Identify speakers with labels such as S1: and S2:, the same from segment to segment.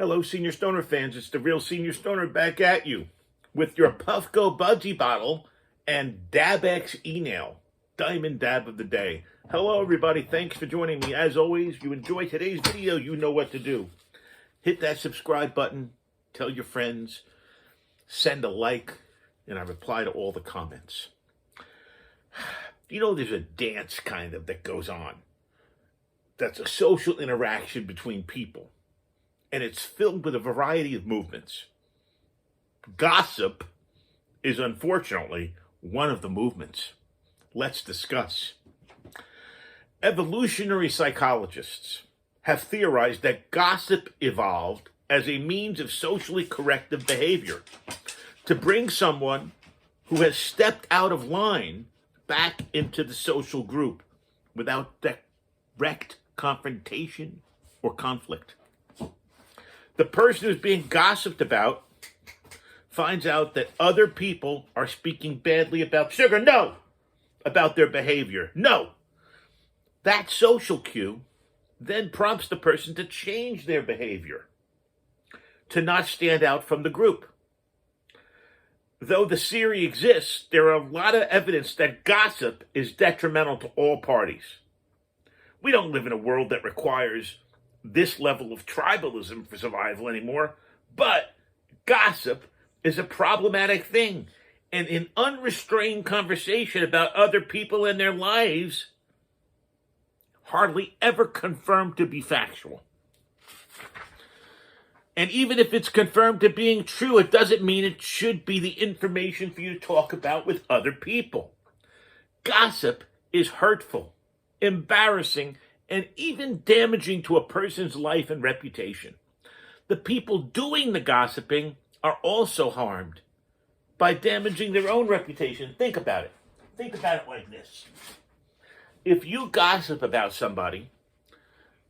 S1: Hello, Senior Stoner fans. It's the real Senior Stoner back at you with your Puffco Budsy bottle and Dabx e-nail, Diamond Dab of the Day. Hello, everybody. Thanks for joining me. As always, you enjoy today's video, you know what to do. Hit that subscribe button, tell your friends, send a like, and I reply to all the comments. You know, there's a dance kind of that goes on. That's a social interaction between people. And it's filled with a variety of movements. Gossip is unfortunately one of the movements. Let's discuss. Evolutionary psychologists have theorized that gossip evolved as a means of socially corrective behavior to bring someone who has stepped out of line back into the social group without direct confrontation or conflict. The person who's being gossiped about finds out that other people are speaking badly about about their behavior. No. That social cue then prompts the person to change their behavior, to not stand out from the group. Though the theory exists, there are a lot of evidence that gossip is detrimental to all parties. We don't live in a world that requires this level of tribalism for survival anymore, but gossip is a problematic thing, and an unrestrained conversation about other people and their lives hardly ever confirmed to be factual. And even if it's confirmed to being true, it doesn't mean it should be the information for you to talk about with other people. Gossip is hurtful, embarrassing, and even damaging to a person's life and reputation. The people doing the gossiping are also harmed by damaging their own reputation. Think about it. Think about it like this. If you gossip about somebody,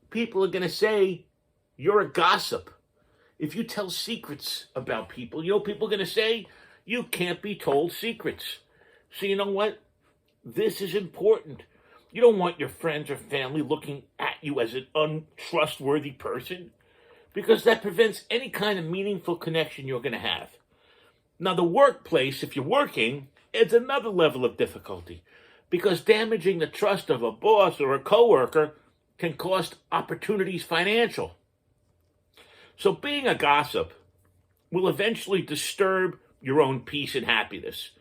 S1: people are going to say you're a gossip. If you tell secrets about people, people are going to say you can't be told secrets. So you know what? This is important. You don't want your friends or family looking at you as an untrustworthy person, because that prevents any kind of meaningful connection you're going to have. Now, the workplace, if you're working, adds another level of difficulty, because damaging the trust of a boss or a coworker can cost opportunities financial. So being a gossip will eventually disturb your own peace and happiness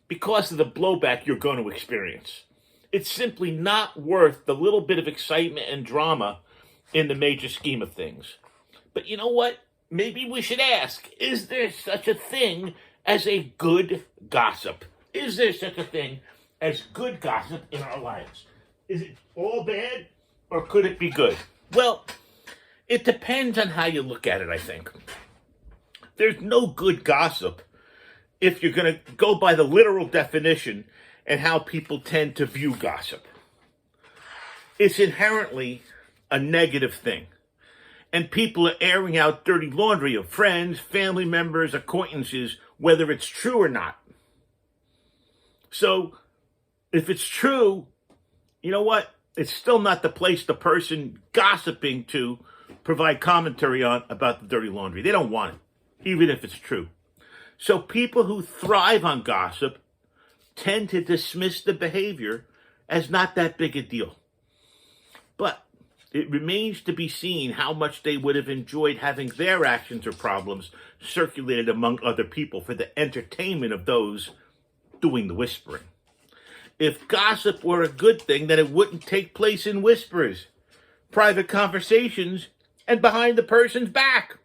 S1: because of the blowback you're going to experience. It's simply not worth the little bit of excitement and drama in the major scheme of things. But you know what? Maybe we should ask, is there such a thing as a good gossip? Is there such a thing as good gossip in our lives? Is it all bad, or could it be good? Well, it depends on how you look at it, I think. There's no good gossip if you're going to go by the literal definition and how people tend to view gossip. It's inherently a negative thing. And people are airing out dirty laundry of friends, family members, acquaintances, whether it's true or not. So, if it's true, you know what? It's still not the place the person gossiping to provide commentary on about the dirty laundry. They don't want it, even if it's true. So people who thrive on gossip tend to dismiss the behavior as not that big a deal. But it remains to be seen how much they would have enjoyed having their actions or problems circulated among other people for the entertainment of those doing the whispering. If gossip were a good thing, then it wouldn't take place in whispers, private conversations, and behind the person's back.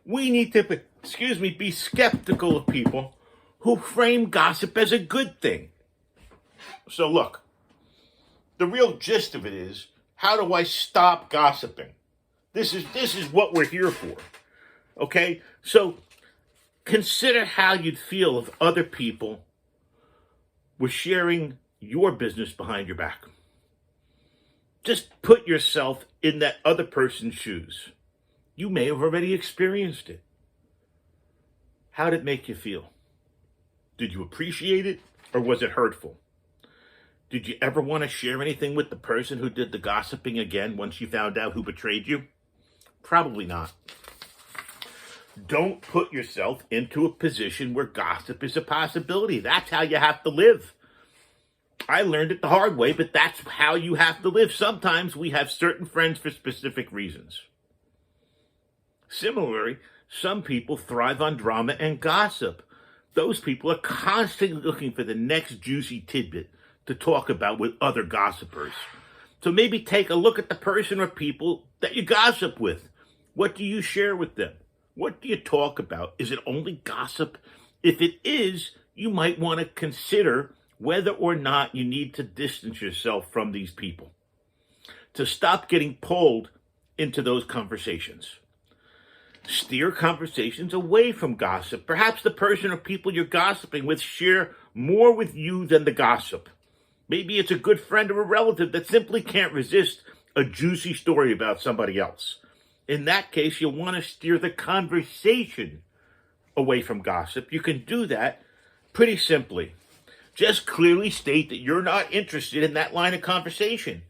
S1: We need to, be skeptical of people who frame gossip as a good thing. So look, the real gist of it is, how do I stop gossiping? This is what we're here for. Okay? So consider how you'd feel if other people were sharing your business behind your back. Just put yourself in that other person's shoes. You may have already experienced it. How did it make you feel? Did you appreciate it, or was it hurtful? Did you ever want to share anything with the person who did the gossiping again once you found out who betrayed you? Probably not. Don't put yourself into a position where gossip is a possibility. That's how you have to live. I learned it the hard way, but that's how you have to live. Sometimes we have certain friends for specific reasons. Similarly, some people thrive on drama and gossip. Those people are constantly looking for the next juicy tidbit to talk about with other gossipers. So maybe take a look at the person or people that you gossip with. What do you share with them? What do you talk about? Is it only gossip? If it is, you might want to consider whether or not you need to distance yourself from these people to stop getting pulled into those conversations. Steer conversations away from gossip. Perhaps the person or people you're gossiping with share more with you than the gossip. Maybe it's a good friend or a relative that simply can't resist a juicy story about somebody else. In that case, you'll want to steer the conversation away from gossip. You can do that pretty simply. Just clearly state that you're not interested in that line of conversation.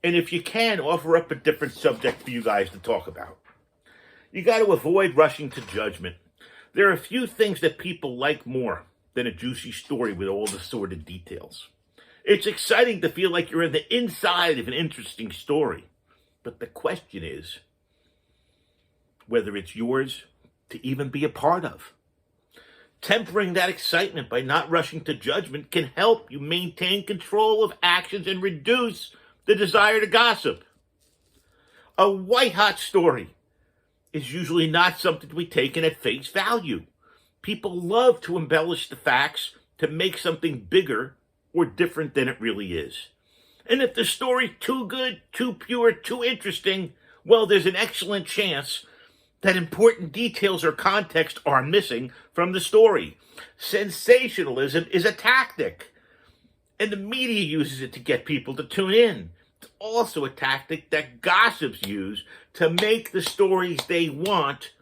S1: And if you can, offer up a different subject for you guys to talk about. You got to avoid rushing to judgment. There are a few things that people like more than a juicy story with all the sordid details. It's exciting to feel like you're in the inside of an interesting story. But the question is whether it's yours to even be a part of. Tempering that excitement by not rushing to judgment can help you maintain control of actions and reduce the desire to gossip. A white-hot story is usually not something to be taken at face value. People love to embellish the facts to make something bigger or different than it really is. And if the story's too good, too pure, too interesting, well, there's an excellent chance that important details or context are missing from the story. Sensationalism is a tactic, and the media uses it to get people to tune in. It's also a tactic that gossips use to make the stories they want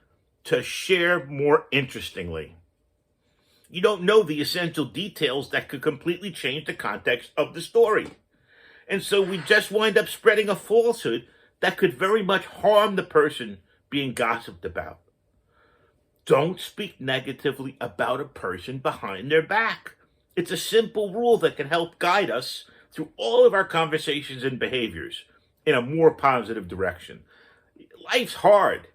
S1: to share more interestingly. You don't know the essential details that could completely change the context of the story. And so we just wind up spreading a falsehood that could very much harm the person being gossiped about. Don't speak negatively about a person behind their back. It's a simple rule that can help guide us through all of our conversations and behaviors in a more positive direction. Life's hard.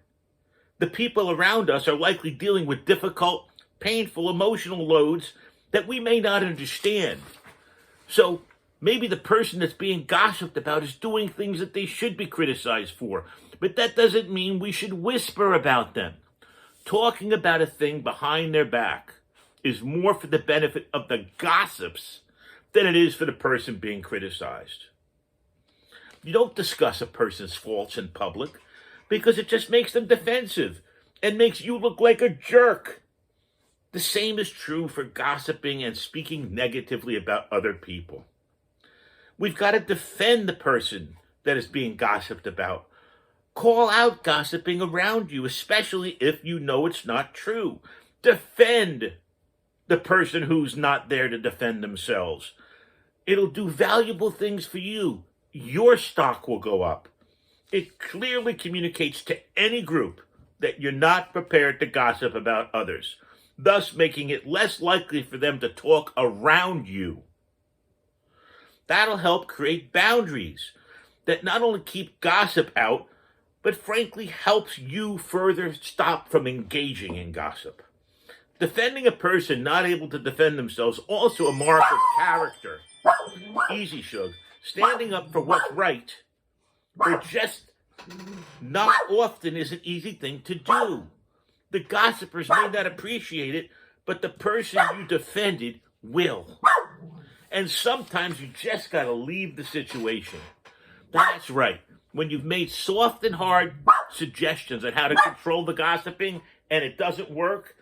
S1: The people around us are likely dealing with difficult, painful, emotional loads that we may not understand. So maybe the person that's being gossiped about is doing things that they should be criticized for. But that doesn't mean we should whisper about them. Talking about a thing behind their back is more for the benefit of the gossips than it is for the person being criticized. You don't discuss a person's faults in public because it just makes them defensive and makes you look like a jerk. The same is true for gossiping and speaking negatively about other people. We've got to defend the person that is being gossiped about. Call out gossiping around you, especially if you know it's not true. Defend the person who's not there to defend themselves. It'll do valuable things for you. Your stock will go up. It clearly communicates to any group that you're not prepared to gossip about others, thus making it less likely for them to talk around you. That'll help create boundaries that not only keep gossip out, but frankly helps you further stop from engaging in gossip. Defending a person not able to defend themselves also a mark of character. Easy, Shug. Standing up for what's right, or just not often, is an easy thing to do. The gossipers may not appreciate it, but the person you defended will. And sometimes you just got to leave the situation. That's right. When you've made soft and hard suggestions on how to control the gossiping and it doesn't work,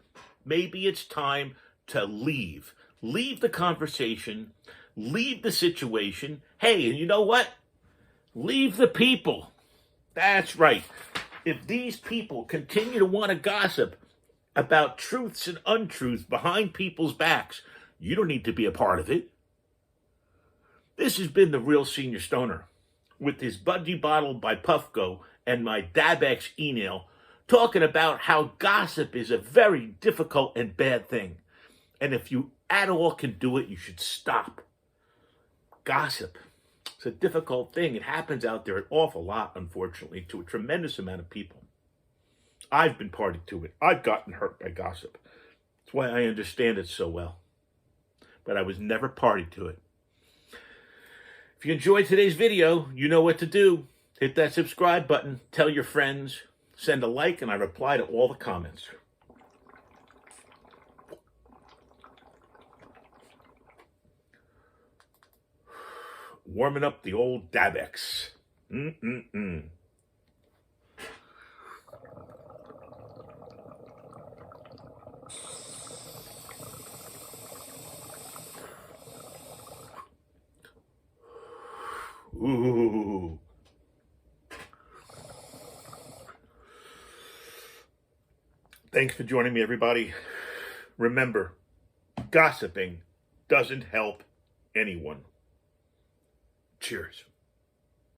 S1: maybe it's time to leave. Leave the conversation. Leave the situation. Hey, and you know what? Leave the people. That's right. If these people continue to want to gossip about truths and untruths behind people's backs, you don't need to be a part of it. This has been the Real Senior Stoner with his Budsy bottle by Puffco and my Dabx email talking about how gossip is a very difficult and bad thing. And if you at all can do it, you should stop. Gossip. It's a difficult thing. It happens out there an awful lot, unfortunately, to a tremendous amount of people. I've been party to it. I've gotten hurt by gossip. That's why I understand it so well. But I was never party to it. If you enjoyed today's video, you know what to do. Hit that subscribe button, tell your friends, send a like, and I reply to all the comments. Warming up the old Dabx. Ooh. Thanks for joining me, everybody. Remember, gossiping doesn't help anyone. Cheers.